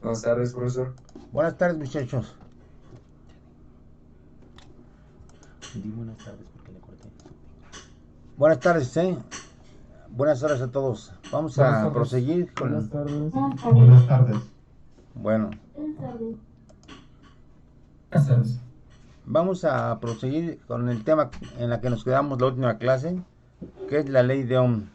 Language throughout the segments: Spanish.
Buenas tardes, profesor. Buenas tardes, muchachos. Di buenas tardes porque le corté. Buenas tardes, buenas horas a todos. Vamos Buenas a tardes. proseguir Buenas con... tardes. Buenas tardes. Bueno, Buenas tardes. vamos a proseguir con el tema en la que nos quedamos la última clase, que es la ley de Ohm.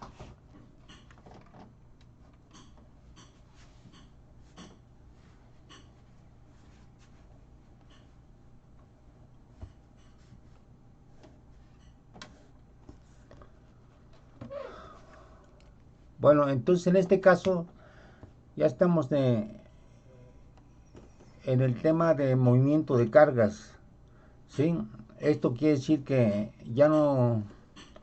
Bueno, entonces en este caso ya estamos en el tema de movimiento de cargas, ¿sí? Esto quiere decir que ya no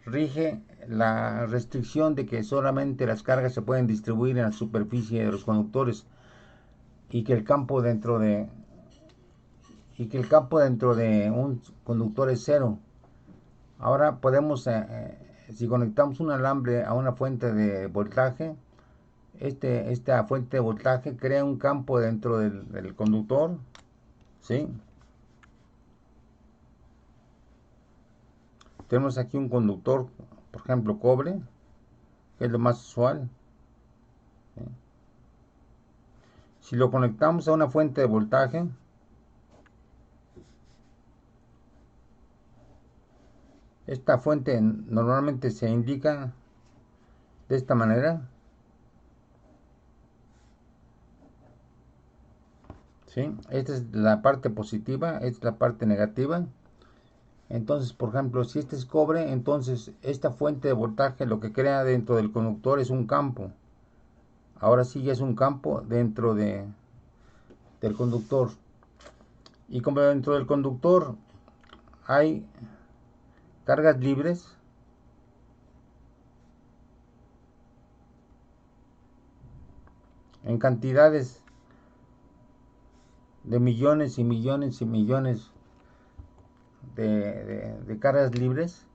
rige la restricción de que solamente las cargas se pueden distribuir en la superficie de los conductores y que el campo dentro de un conductor es cero. Ahora podemos, si conectamos un alambre a una fuente de voltaje, esta fuente de voltaje crea un campo dentro del conductor, ¿sí? Tenemos aquí un conductor, por ejemplo, cobre, que es lo más usual, ¿sí? Si lo conectamos a una fuente de voltaje, esta fuente normalmente se indica de esta manera, ¿sí? Esta es la parte positiva, esta es la parte negativa. Entonces, por ejemplo, si este es cobre, entonces esta fuente de voltaje lo que crea dentro del conductor es un campo. Ahora sí ya es un campo del conductor. Y como dentro del conductor hay cargas libres, en cantidades de millones y millones y millones de cargas libres,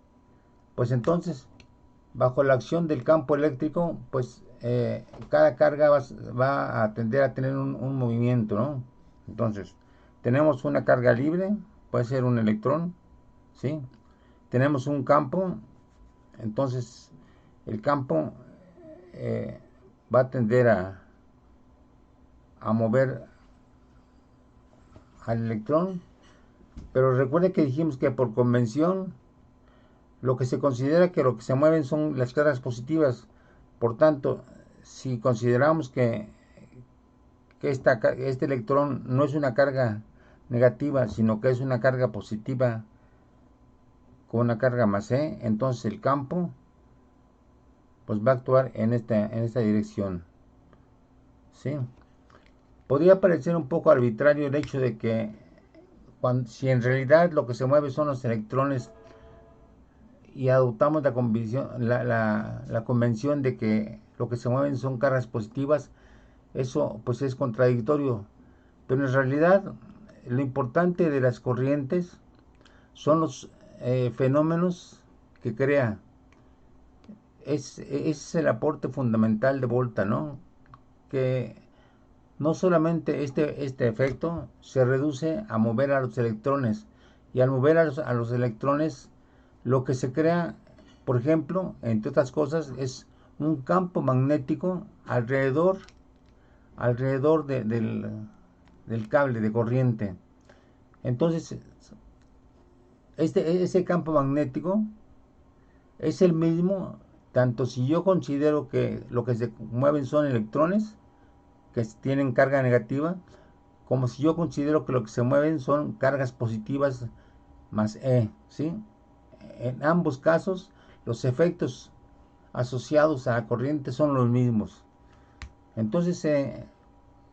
pues entonces, bajo la acción del campo eléctrico, pues cada carga va a tender a tener un movimiento, ¿no? Entonces, tenemos una carga libre, puede ser un electrón, ¿sí? Tenemos un campo, entonces el campo eh, va a tender a mover al electrón, pero recuerde que dijimos que por convención lo que se considera que lo que se mueven son las cargas positivas. Por tanto, si consideramos que este electrón no es una carga negativa, sino que es una carga positiva con una carga más E, entonces el campo pues va a actuar en esta dirección, ¿sí? Podría parecer un poco arbitrario el hecho de que si en realidad lo que se mueve son los electrones y adoptamos la convención de que lo que se mueven son cargas positivas, eso pues es contradictorio. Pero en realidad lo importante de las corrientes son los fenómenos que crea. Es el aporte fundamental de Volta, ¿no? Que no solamente este efecto se reduce a mover a los electrones, y al mover a los electrones, lo que se crea, por ejemplo, entre otras cosas, es un campo magnético alrededor del cable de corriente. Entonces, ese campo magnético es el mismo, tanto si yo considero que lo que se mueven son electrones que tienen carga negativa, como si yo considero que lo que se mueven son cargas positivas más E, ¿sí? En ambos casos, los efectos asociados a la corriente son los mismos. Entonces,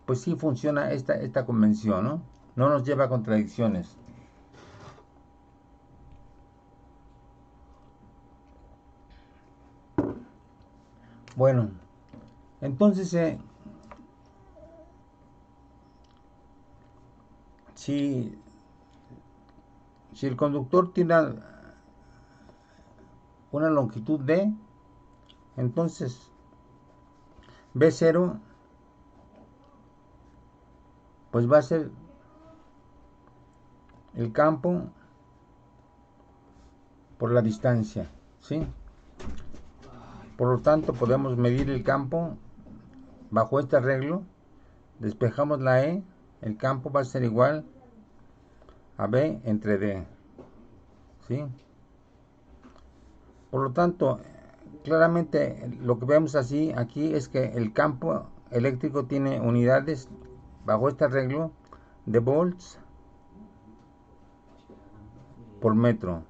pues sí funciona esta convención, ¿no? No nos lleva a contradicciones. Bueno, entonces, si, si el conductor tiene una longitud D, entonces B0 pues va a ser el campo por la distancia, ¿sí? Por lo tanto, podemos medir el campo bajo este arreglo. Despejamos la E, el campo va a ser igual a B entre D, ¿sí? Por lo tanto, claramente lo que vemos así aquí es que el campo eléctrico tiene unidades bajo este arreglo de volts por metro.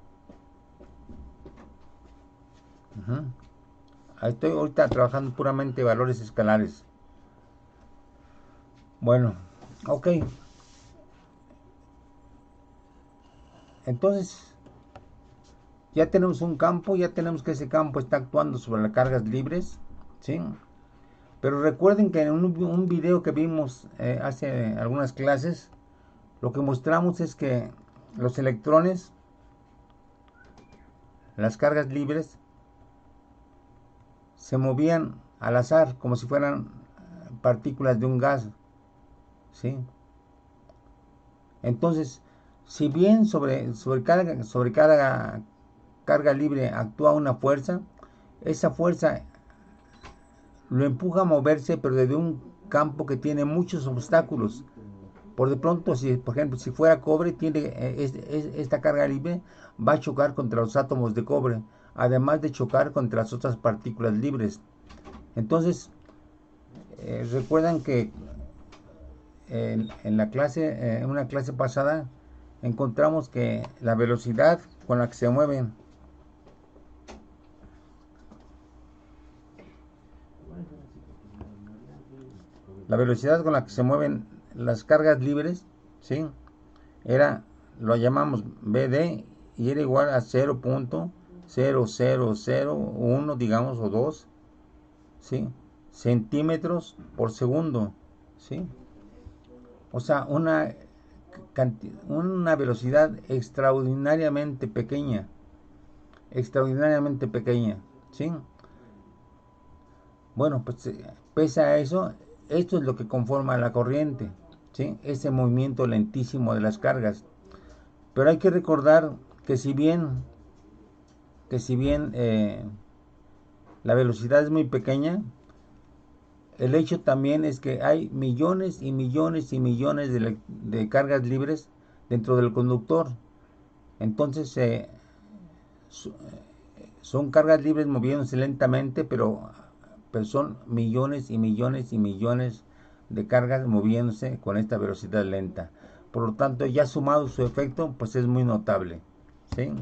Estoy ahorita trabajando puramente valores escalares. Bueno, ok. Entonces, ya tenemos un campo, ya tenemos que ese campo está actuando sobre las cargas libres, ¿sí? Pero recuerden que en un video que vimos hace algunas clases, lo que mostramos es que los electrones, las cargas libres, se movían al azar, como si fueran partículas de un gas, ¿sí? Entonces, si bien sobre cada carga libre actúa una fuerza, esa fuerza lo empuja a moverse, pero desde un campo que tiene muchos obstáculos. Por de pronto, por ejemplo, si fuera cobre, esta carga libre va a chocar contra los átomos de cobre, además de chocar contra las otras partículas libres. Entonces, recuerdan que en una clase pasada, encontramos que la velocidad con la que se mueven las cargas libres, ¿sí? Lo llamamos BD y era igual a 0.0001, digamos, o 2, ¿sí? Centímetros por segundo, ¿sí? O sea, una velocidad extraordinariamente pequeña, ¿sí? Bueno, pues pese a eso, esto es lo que conforma la corriente, ¿sí? Ese movimiento lentísimo de las cargas. Pero hay que recordar que si bien la velocidad es muy pequeña, el hecho también es que hay millones y millones y millones de cargas libres dentro del conductor. Entonces son cargas libres moviéndose lentamente, pero son millones y millones y millones de cargas moviéndose con esta velocidad lenta. Por lo tanto, ya sumado su efecto, pues es muy notable, ¿sí?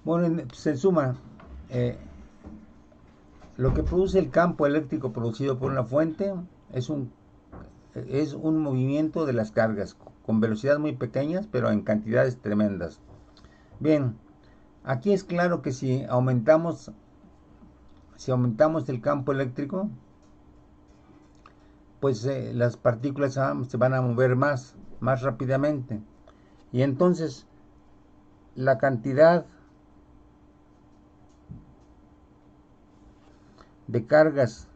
Bueno, se suma lo que produce el campo eléctrico producido por una fuente es un movimiento de las cargas con velocidades muy pequeñas, pero en cantidades tremendas. Bien, aquí es claro que si aumentamos el campo eléctrico, pues las partículas se van a mover más rápidamente. Y entonces la cantidad de cargas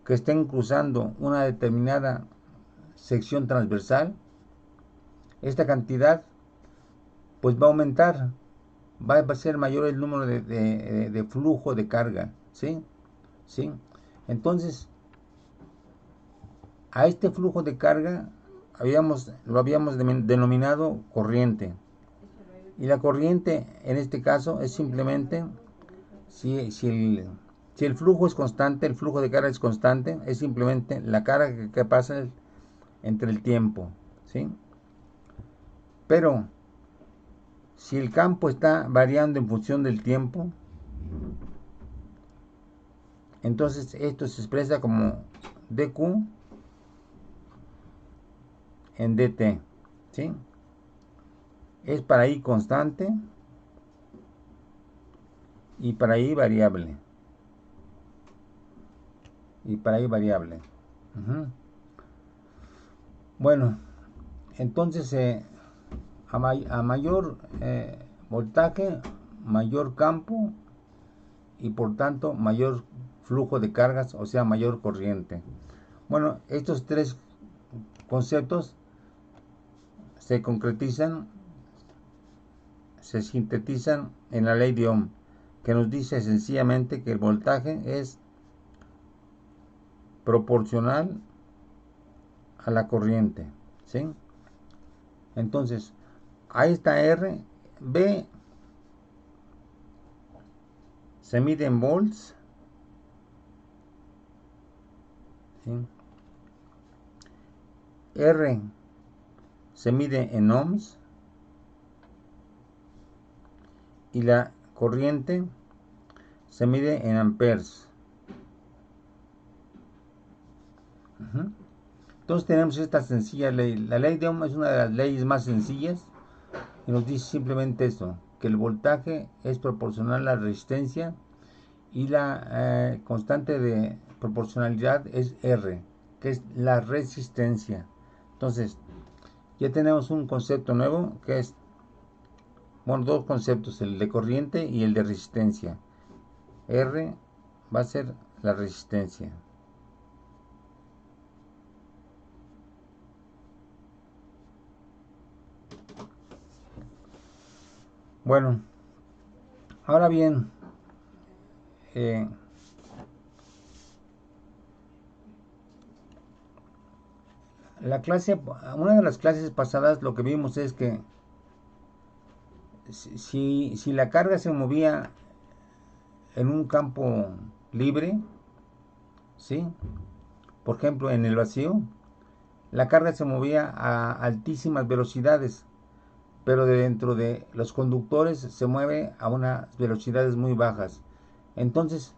que estén cruzando una determinada sección transversal, esta cantidad pues va a aumentar, va a ser mayor el número de flujo de carga, ¿sí? ¿Sí? Entonces, a este flujo de carga lo habíamos denominado corriente. Y la corriente en este caso es simplemente si el flujo es constante, el flujo de carga es constante, es simplemente la carga que pasa entre el tiempo, ¿sí? Pero si el campo está variando en función del tiempo, entonces esto se expresa como dq en dt, ¿sí? Es para I constante y para I variable. Bueno, entonces a mayor voltaje, mayor campo, y por tanto mayor flujo de cargas, o sea, mayor corriente. Bueno, estos tres conceptos se concretizan, se sintetizan en la ley de Ohm, que nos dice sencillamente que el voltaje es proporcional a la corriente, ¿sí? Entonces, ahí está R, B se mide en volts, ¿sí? R se mide en ohms y la corriente se mide en amperes. Entonces tenemos esta sencilla ley. La ley de Ohm es una de las leyes más sencillas y nos dice simplemente eso, que el voltaje es proporcional a la resistencia y la constante de proporcionalidad es R, que es la resistencia. Entonces, ya tenemos un concepto nuevo que es, bueno, dos conceptos, el de corriente y el de resistencia. R va a ser la resistencia. Bueno, ahora bien, una de las clases pasadas lo que vimos es que si la carga se movía en un campo libre, ¿sí? Por ejemplo, en el vacío, la carga se movía a altísimas velocidades, pero de dentro de los conductores se mueve a unas velocidades muy bajas. Entonces,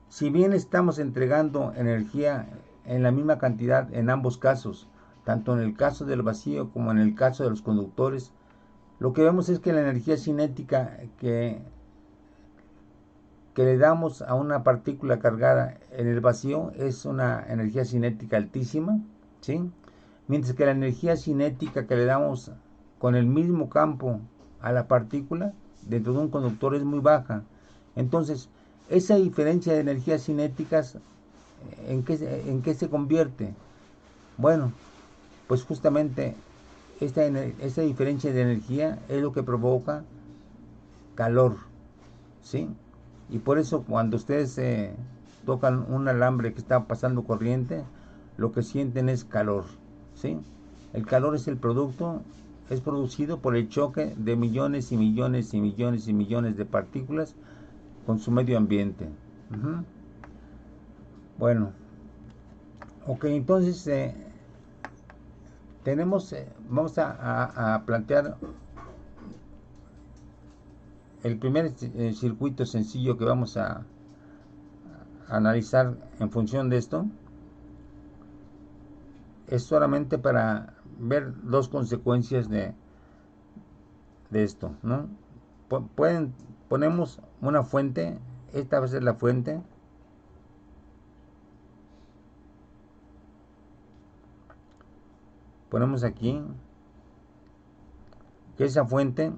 si bien estamos entregando energía en la misma cantidad en ambos casos, tanto en el caso del vacío como en el caso de los conductores, lo que vemos es que la energía cinética que le damos a una partícula cargada en el vacío es una energía cinética altísima, ¿sí? Mientras que la energía cinética que le damos con el mismo campo a la partícula dentro de un conductor es muy baja. Entonces, esa diferencia de energías cinéticas, ¿en qué se convierte? Bueno, pues justamente esta diferencia de energía es lo que provoca calor, ¿sí? Y por eso cuando ustedes tocan un alambre que está pasando corriente, lo que sienten es calor, ¿sí? El calor es es producido por el choque de millones y millones y millones y millones de partículas con su medio ambiente. Bueno, ok, entonces vamos a plantear el primer circuito sencillo que vamos a analizar en función de esto. Es solamente para ver dos consecuencias de esto, ¿no? Ponemos una fuente, esta va a ser la fuente. Ponemos aquí que esa fuente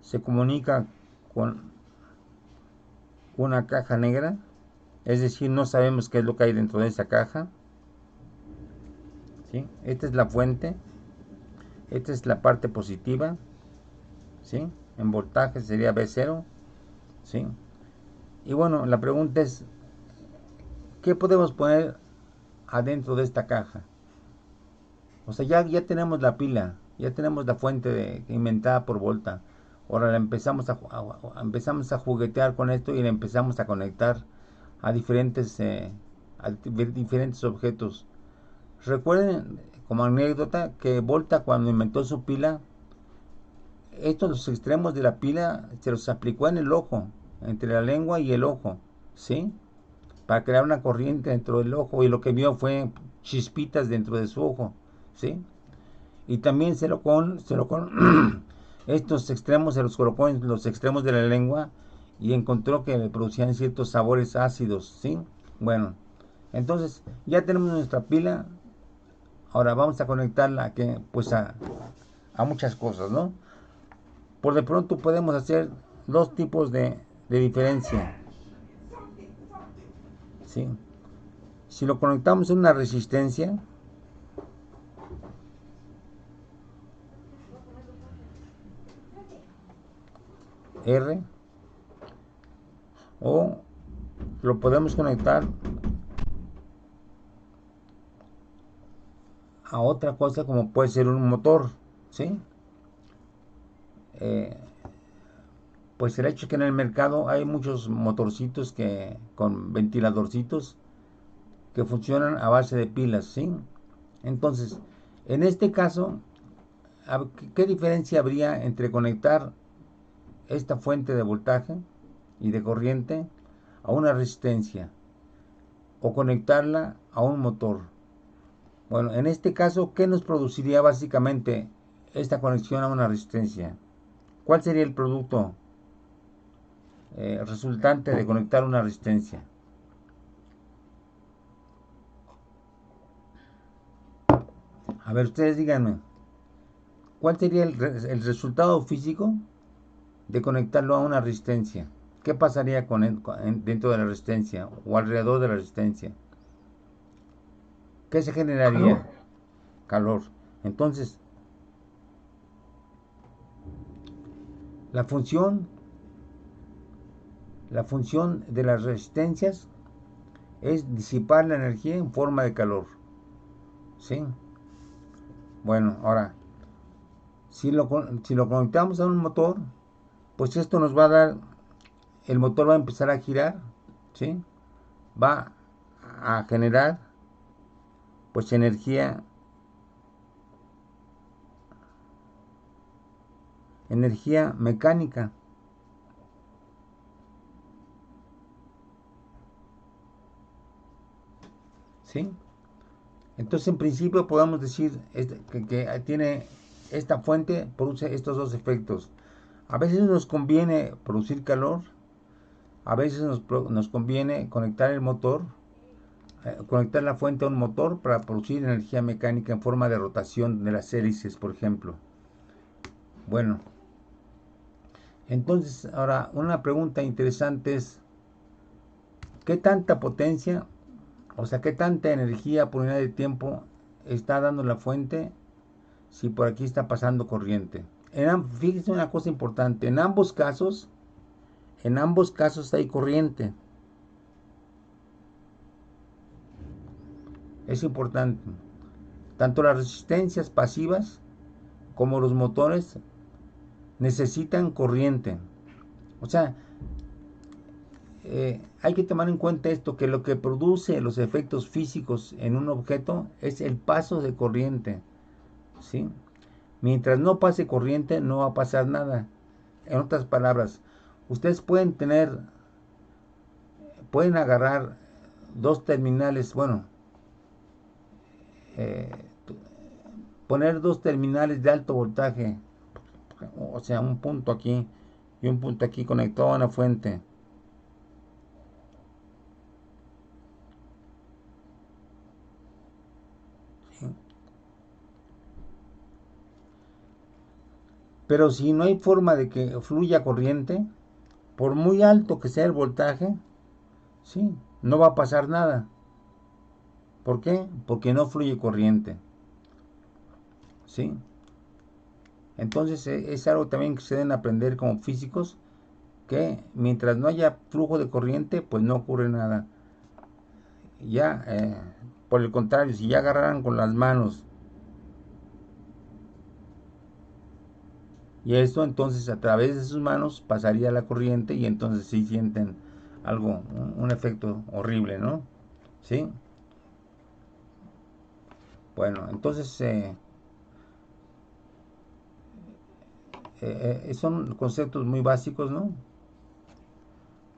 se comunica con una caja negra, es decir, no sabemos qué es lo que hay dentro de esa caja, ¿sí? Esta es la fuente, esta es la parte positiva, ¿sí? En voltaje sería B0, ¿sí? Y bueno, la pregunta es, ¿qué podemos poner adentro de esta caja? O sea, ya tenemos la pila, ya tenemos la fuente inventada por Volta. Ahora empezamos a juguetear con esto y la empezamos a conectar a diferentes objetos. Recuerden como anécdota que Volta cuando inventó su pila, los extremos de la pila se los aplicó en el ojo, entre la lengua y el ojo, ¿sí? Para crear una corriente dentro del ojo, y lo que vio fue chispitas dentro de su ojo, ¿sí? Y también estos extremos se los colocó en los extremos de la lengua y encontró que le producían ciertos sabores ácidos, ¿sí? Bueno, entonces ya tenemos nuestra pila. Ahora vamos a conectarla pues a muchas cosas, ¿no? por de pronto podemos hacer dos tipos de diferencia, ¿sí? Si lo conectamos a una resistencia, R, o lo podemos conectar a otra cosa como puede ser un motor, ¿sí? Pues el hecho que en el mercado hay muchos motorcitos que con ventiladorcitos que funcionan a base de pilas, ¿sí? Entonces, en este caso, ¿qué diferencia habría entre conectar esta fuente de voltaje y de corriente a una resistencia o conectarla a un motor? Bueno, en este caso, ¿qué nos produciría básicamente esta conexión a una resistencia? ¿Cuál sería el producto resultante de conectar una resistencia? A ver, ustedes díganme, ¿cuál sería el resultado físico de conectarlo a una resistencia? ¿Qué pasaría con él, dentro de la resistencia o alrededor de la resistencia? ¿Qué se Calor. generaría? Calor. Entonces, la función, la función de las resistencias es disipar la energía en forma de calor. ¿Sí? Bueno, ahora, si lo conectamos a un motor, pues esto nos va a dar, el motor va a empezar a girar, ¿sí? Va a generar, pues, energía mecánica, ¿sí? Entonces, en principio, podemos decir que tiene esta fuente, produce estos dos efectos. A veces nos conviene producir calor, a veces nos conviene conectar el motor, conectar la fuente a un motor para producir energía mecánica en forma de rotación de las hélices, por ejemplo. Bueno, entonces ahora una pregunta interesante es, ¿qué tanta potencia, o sea, qué tanta energía por unidad de tiempo está dando la fuente si por aquí está pasando corriente? Fíjense una cosa importante, en ambos casos hay corriente. Es importante. Tanto las resistencias pasivas como los motores necesitan corriente. O sea, hay que tomar en cuenta esto, que lo que produce los efectos físicos en un objeto es el paso de corriente, ¿sí? Mientras no pase corriente, no va a pasar nada. En otras palabras, ustedes pueden agarrar dos terminales, bueno, eh, poner dos terminales de alto voltaje, o sea, un punto aquí y un punto aquí conectado a una fuente. ¿Sí? Pero si no hay forma de que fluya corriente, por muy alto que sea el voltaje, ¿sí? No va a pasar nada. ¿Por qué? Porque no fluye corriente, ¿sí? Entonces es algo también que se deben aprender como físicos, que mientras no haya flujo de corriente, pues no ocurre nada. Ya, por el contrario, si ya agarraran con las manos y esto, entonces a través de sus manos pasaría la corriente y entonces sí sienten algo, un efecto horrible, ¿no? ¿Sí? Bueno, entonces son conceptos muy básicos, ¿no?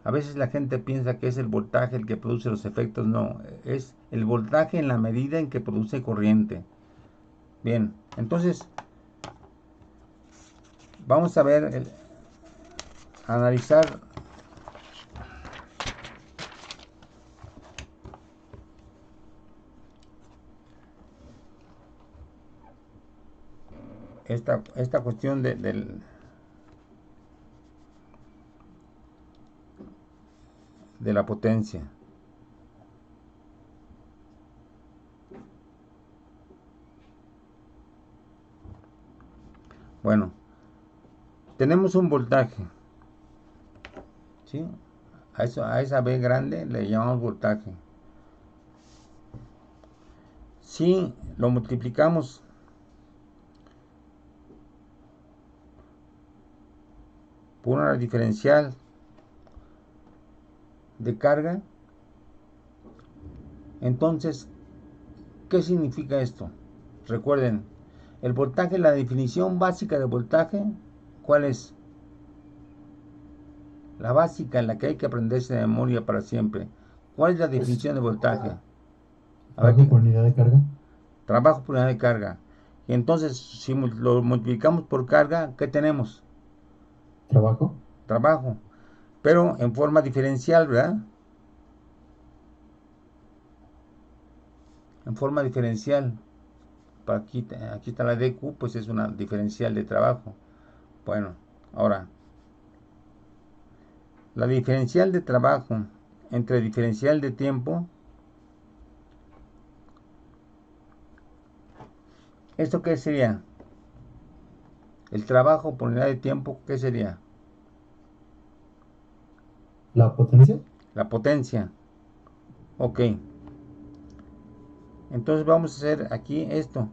A veces la gente piensa que es el voltaje el que produce los efectos, no, es el voltaje en la medida en que produce corriente. Bien, entonces vamos a ver, analizar esta cuestión de la potencia. Bueno, tenemos un voltaje, ¿sí? A esa B grande le llamamos voltaje. Si lo multiplicamos por una diferencial de carga, entonces, ¿qué significa esto? Recuerden, el voltaje, la definición básica de voltaje, ¿cuál es? La básica, la que hay que aprenderse de memoria para siempre. ¿Cuál es la definición de voltaje? A ver, Trabajo por unidad de carga. trabajo por unidad de carga. Y entonces, si lo multiplicamos por carga, ¿qué tenemos? Trabajo. Trabajo. Pero en forma diferencial, ¿verdad? En forma diferencial. Aquí está la DQ, pues es una diferencial de trabajo. Bueno, ahora, la diferencial de trabajo entre diferencial de tiempo, ¿esto qué sería? El trabajo por unidad de tiempo, ¿qué sería? La potencia. La potencia. Ok. Entonces vamos a hacer aquí esto.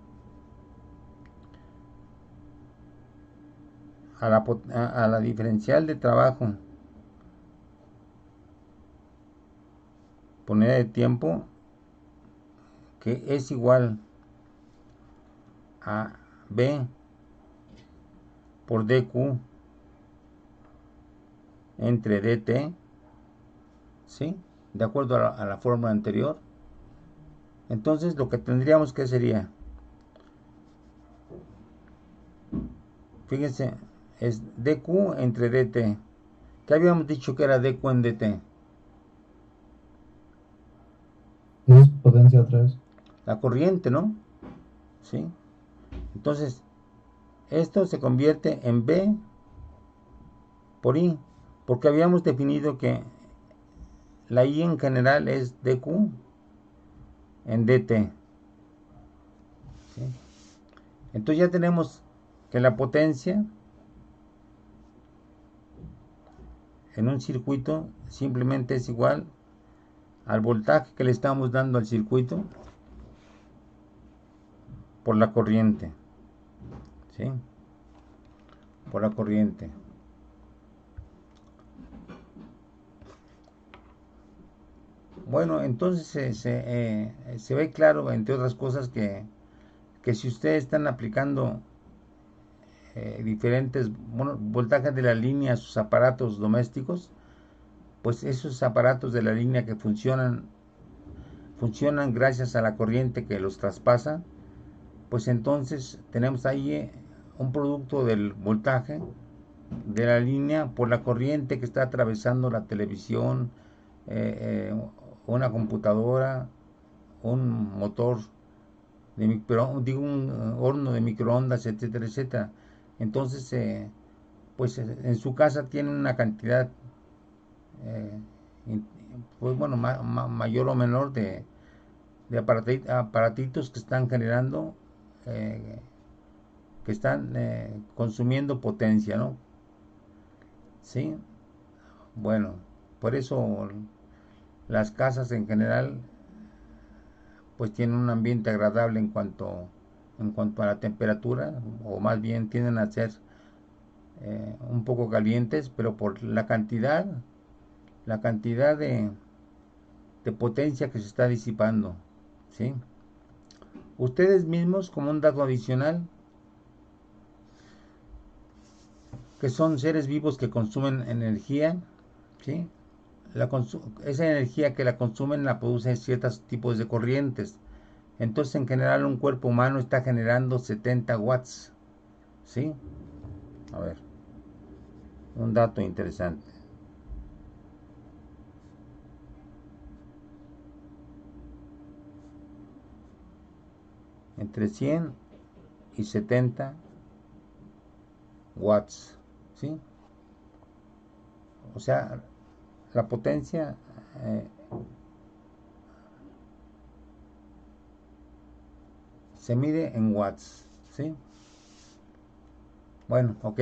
A la diferencial de trabajo por unidad de tiempo, que es igual a B por DQ entre DT, ¿sí? De acuerdo a la fórmula anterior. Entonces lo que tendríamos que sería, fíjense, es DQ entre DT. ¿Qué habíamos dicho que era DQ en DT? Es potencia otra vez. La corriente, ¿no? ¿Sí? Entonces, esto se convierte en B por I, porque habíamos definido que la I en general es DQ en DT. ¿Sí? Entonces ya tenemos que la potencia en un circuito simplemente es igual al voltaje que le estamos dando al circuito por la corriente. ¿Sí? Por la corriente. Bueno, entonces se ve claro, entre otras cosas, que si ustedes están aplicando diferentes voltajes de la línea a sus aparatos domésticos, pues esos aparatos de la línea que funcionan gracias a la corriente que los traspasa, pues entonces tenemos ahí un producto del voltaje de la línea por la corriente que está atravesando la televisión, una computadora, un motor digo un horno de microondas, etcétera, etcétera. Entonces, pues en su casa tienen una cantidad, eh, pues bueno, mayor o menor de aparatitos que están generando, eh, que están consumiendo potencia, ¿no? Sí, bueno, por eso las casas en general pues tienen un ambiente agradable en cuanto a la temperatura, o más bien tienden a ser un poco calientes, pero por la cantidad de potencia que se está disipando, ¿sí? Ustedes mismos, como un dato adicional, que son seres vivos que consumen energía, ¿sí? Esa energía que la consumen la producen ciertos tipos de corrientes. Entonces, en general, un cuerpo humano está generando 70 watts, ¿sí? A ver, un dato interesante. Entre 100 y 70 watts, ¿sí? O sea, la potencia se mide en watts, ¿sí? Bueno, ok.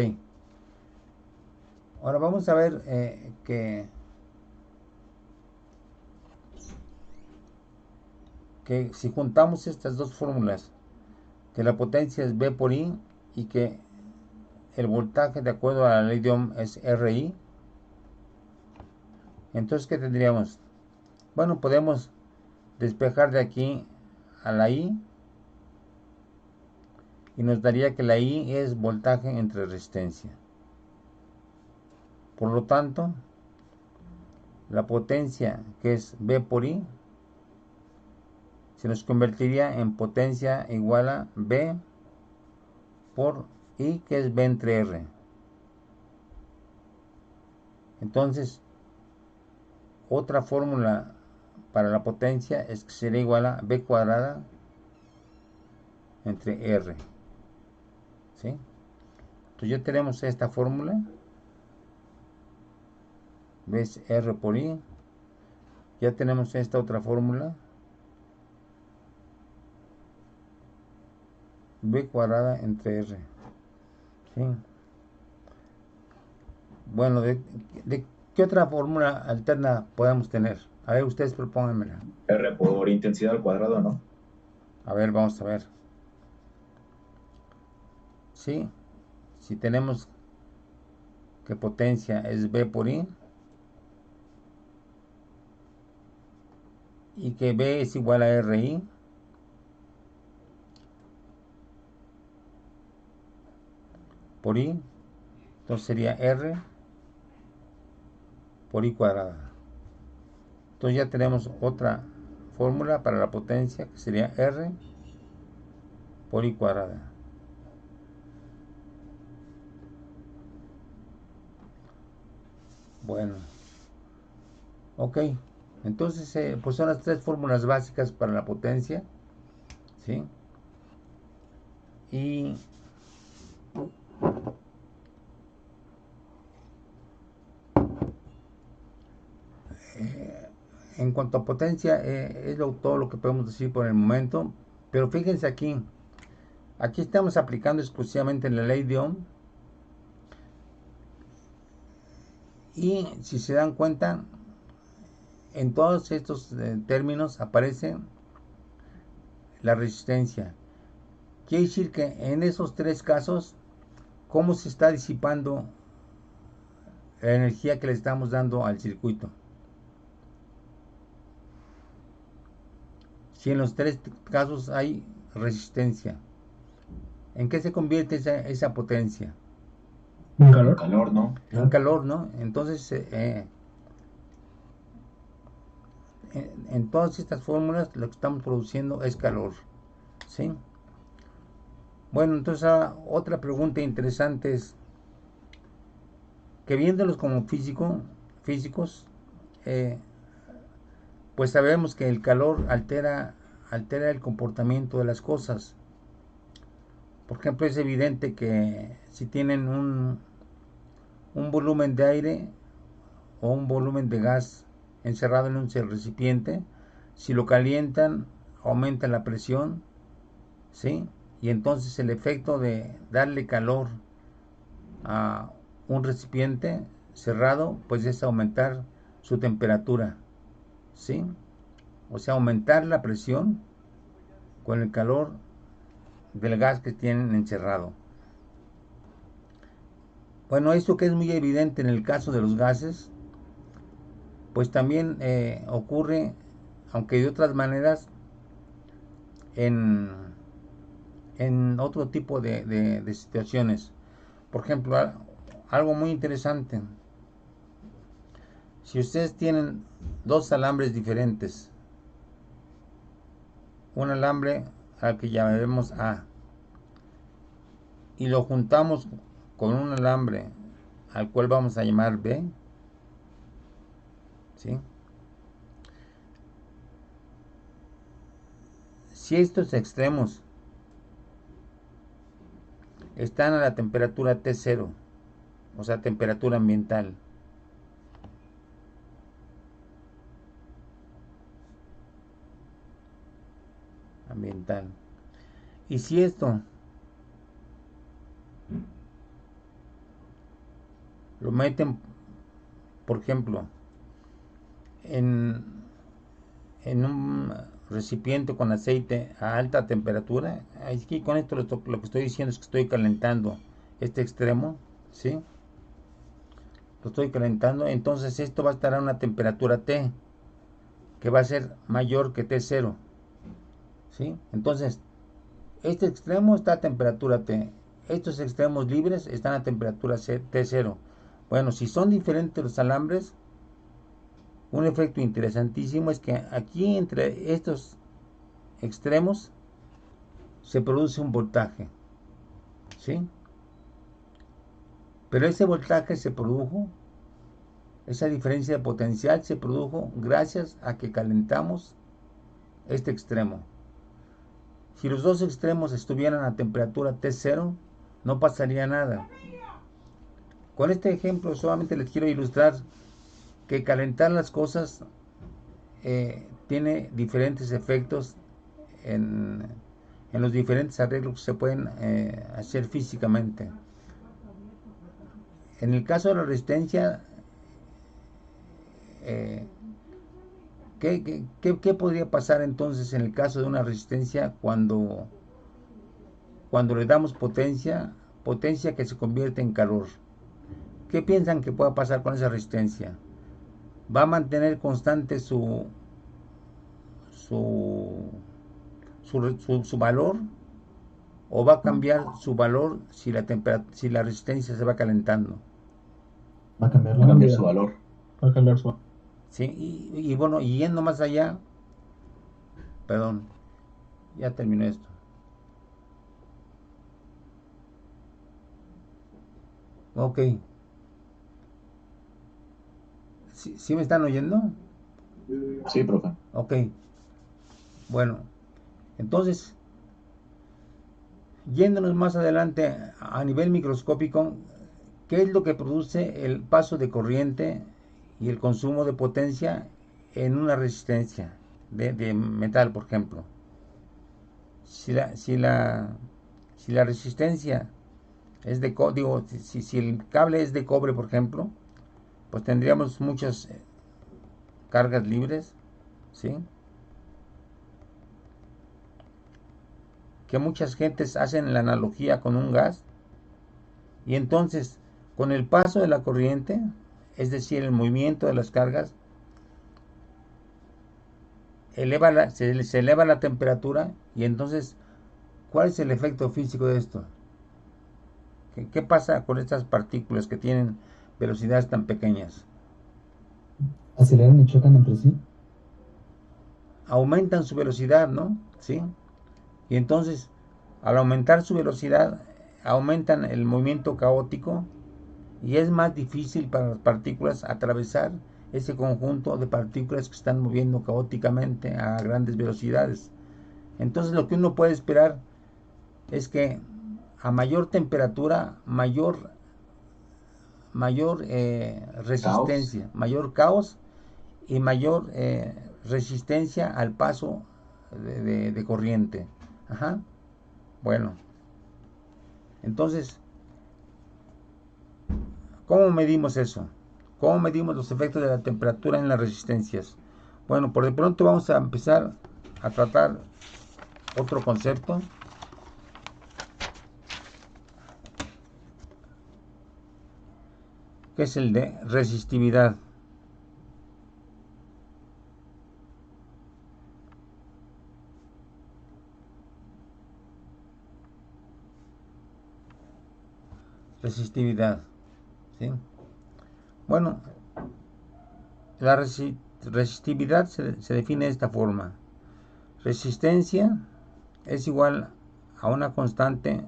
Ahora vamos a ver que si juntamos estas dos fórmulas, que la potencia es V por I y que el voltaje de acuerdo a la ley de Ohm es RI, entonces ¿qué tendríamos? Bueno, podemos despejar de aquí a la I y nos daría que la I es voltaje entre resistencia. Por lo tanto, la potencia que es V por I se nos convertiría en potencia igual a V por I, que es V entre R. Entonces, otra fórmula para la potencia es que sería igual a V cuadrada entre R. ¿Sí? Entonces ya tenemos esta fórmula. ¿Ves? R por I. Ya tenemos esta otra fórmula. V cuadrada entre R. ¿Sí? Bueno, ¿de qué otra fórmula alterna podemos tener? A ver, ustedes propónganmela. R por intensidad al cuadrado, ¿no? A ver, vamos a ver. ¿Sí? Si tenemos que potencia es V por I y que V es igual a RI, por I, entonces sería R por I cuadrada. Entonces ya tenemos otra fórmula para la potencia que sería R por I cuadrada. Bueno, ok, entonces pues son las tres fórmulas básicas para la potencia, ¿sí? Y en cuanto a potencia, es todo lo que podemos decir por el momento. Pero fíjense aquí, aquí estamos aplicando exclusivamente la ley de Ohm. Y si se dan cuenta, en todos estos términos aparece la resistencia. Quiere decir que en esos tres casos, ¿cómo se está disipando la energía que le estamos dando al circuito? Si en los tres casos hay resistencia, ¿en qué se convierte esa potencia? ¿Un calor? Calor, ¿no? En calor, ¿no? Entonces, en todas estas fórmulas lo que estamos produciendo es calor, ¿sí? Bueno, entonces otra pregunta interesante es que viéndolos como físicos, eh, pues sabemos que el calor altera el comportamiento de las cosas. Por ejemplo, es evidente que si tienen un volumen de aire o un volumen de gas encerrado en un recipiente, si lo calientan, aumenta la presión, ¿sí? Y entonces el efecto de darle calor a un recipiente cerrado, pues es aumentar su temperatura, ¿sí? O sea, aumentar la presión con el calor del gas que tienen encerrado. Bueno, esto que es muy evidente en el caso de los gases, pues también ocurre, aunque de otras maneras, en, en otro tipo de situaciones. Por ejemplo, algo muy interesante. Si ustedes tienen dos alambres diferentes, un alambre al que llamaremos A y lo juntamos con un alambre al cual vamos a llamar B, ¿sí? Si estos extremos están a la temperatura T0, o sea, temperatura ambiental, ambiental. Y si esto lo meten, por ejemplo, en un recipiente con aceite a alta temperatura, aquí con esto lo que estoy diciendo es que estoy calentando este extremo, ¿sí? Lo estoy calentando, entonces esto va a estar a una temperatura T, que va a ser mayor que T0, ¿sí? Entonces, este extremo está a temperatura T, estos extremos libres están a temperatura T0. Bueno, si son diferentes los alambres, un efecto interesantísimo es que aquí entre estos extremos se produce un voltaje, ¿sí? Pero ese voltaje se produjo, esa diferencia de potencial se produjo gracias a que calentamos este extremo. Si los dos extremos estuvieran a temperatura T0, no pasaría nada. Con este ejemplo solamente les quiero ilustrar que calentar las cosas tiene diferentes efectos en los diferentes arreglos que se pueden hacer físicamente. En el caso de la resistencia, ¿qué podría pasar entonces en el caso de una resistencia cuando le damos potencia que se convierte en calor? ¿Qué piensan que pueda pasar con esa resistencia? ¿Va a mantener constante su valor? ¿O va a cambiar su valor si la resistencia se va calentando? Va a cambiar Va a cambiar su valor. Va a cambiar su... ¿Sí? Y bueno, y yendo más allá, perdón, ya terminó esto. Ok. ¿Sí me están oyendo? Sí, profe. Ok. Bueno, entonces, yéndonos más adelante a nivel microscópico, ¿qué es lo que produce el paso de corriente y el consumo de potencia en una resistencia de metal, por ejemplo? Si la resistencia es de digo, si el cable es de cobre, por ejemplo, pues tendríamos muchas cargas libres, ¿sí? Que muchas gentes hacen la analogía con un gas, y entonces con el paso de la corriente, es decir, el movimiento de las cargas, se eleva la temperatura, y entonces, ¿cuál es el efecto físico de esto? ¿Qué pasa con estas partículas que tienen velocidades tan pequeñas? ¿Aceleran y chocan entre sí? Aumentan su velocidad, ¿no? ¿Sí? Y entonces, al aumentar su velocidad, aumentan el movimiento caótico, y es más difícil para las partículas atravesar ese conjunto de partículas que están moviendo caóticamente a grandes velocidades. Entonces, lo que uno puede esperar es que a mayor temperatura, mayor resistencia, Caos. mayor caos y mayor resistencia al paso de corriente. Ajá. Bueno, entonces, ¿cómo medimos eso? ¿Cómo medimos los efectos de la temperatura en las resistencias? Bueno, por de pronto vamos a empezar a tratar otro concepto, que es el de resistividad. Resistividad, ¿sí? Bueno, la resistividad se define de esta forma. Resistencia es igual a una constante,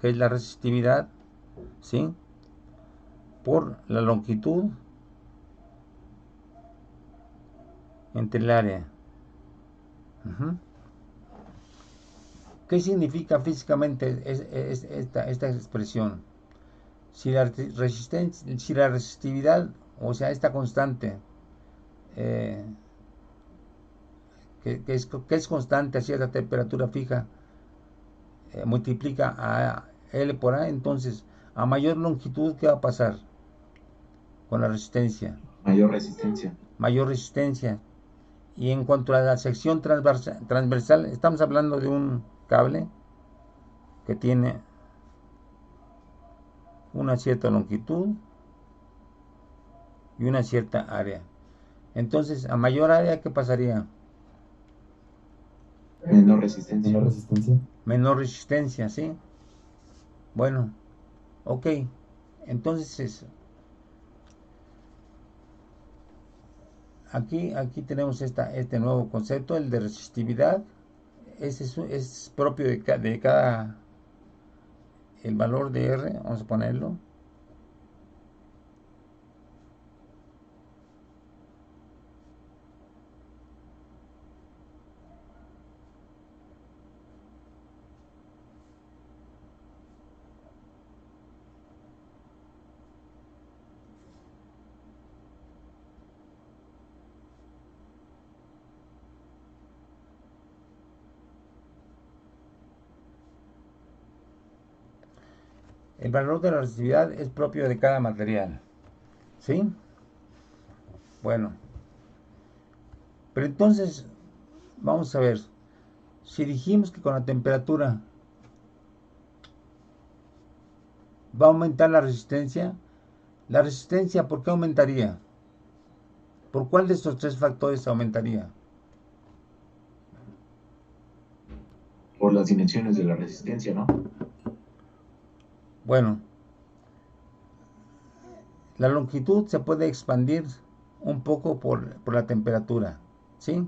que es la resistividad, ¿sí?, por la longitud entre el área. ¿Qué significa físicamente esta expresión? Si la resistividad, o sea, esta constante, que es constante a cierta temperatura fija, multiplica a L por A, entonces a mayor longitud, ¿qué va a pasar con la resistencia? Mayor resistencia. Mayor resistencia. Y en cuanto a la sección transversal, estamos hablando de un cable que tiene una cierta longitud y una cierta área. Entonces, a mayor área, ¿qué pasaría? Menor resistencia. Menor resistencia. Menor resistencia, ¿sí? Bueno, ok. Entonces, aquí tenemos este nuevo concepto, el de resistividad. Ese es propio de cada, el valor de R, vamos a ponerlo. El valor de la resistividad es propio de cada material, ¿sí? Bueno, pero entonces, vamos a ver, si dijimos que con la temperatura va a aumentar la resistencia, ¿por qué aumentaría? ¿Por cuál de estos tres factores aumentaría? Por las dimensiones de la resistencia, ¿no? Bueno, la longitud se puede expandir un poco por la temperatura, ¿sí?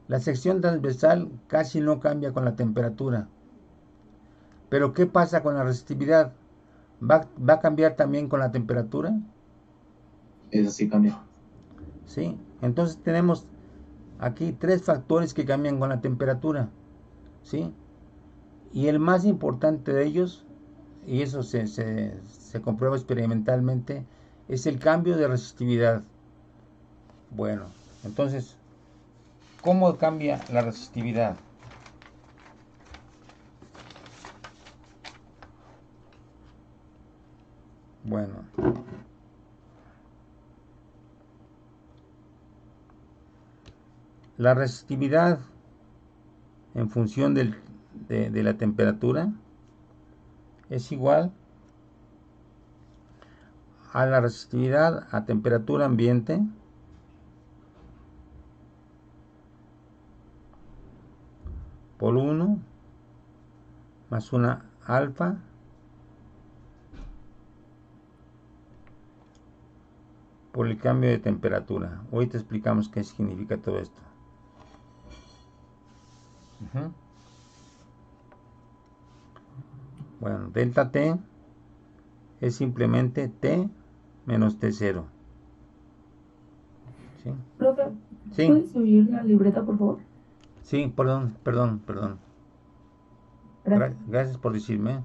La sección transversal casi no cambia con la temperatura. Pero ¿qué pasa con la resistividad? ¿Va a cambiar también con la temperatura? Esa sí cambia. ¿Sí? Entonces tenemos aquí tres factores que cambian con la temperatura, ¿sí? Y el más importante de ellos, y eso se comprueba experimentalmente, es el cambio de resistividad. Bueno, entonces, ¿cómo cambia la resistividad? Bueno, la resistividad en función de la temperatura es igual a la resistividad a temperatura ambiente por 1 más una alfa por el cambio de temperatura. Hoy te explicamos qué significa todo esto. Bueno, delta T es simplemente T menos T0. ¿Sí? Profe, Sí. ¿puedes subir la libreta, por favor? Sí, perdón. Gracias. Gracias por decirme.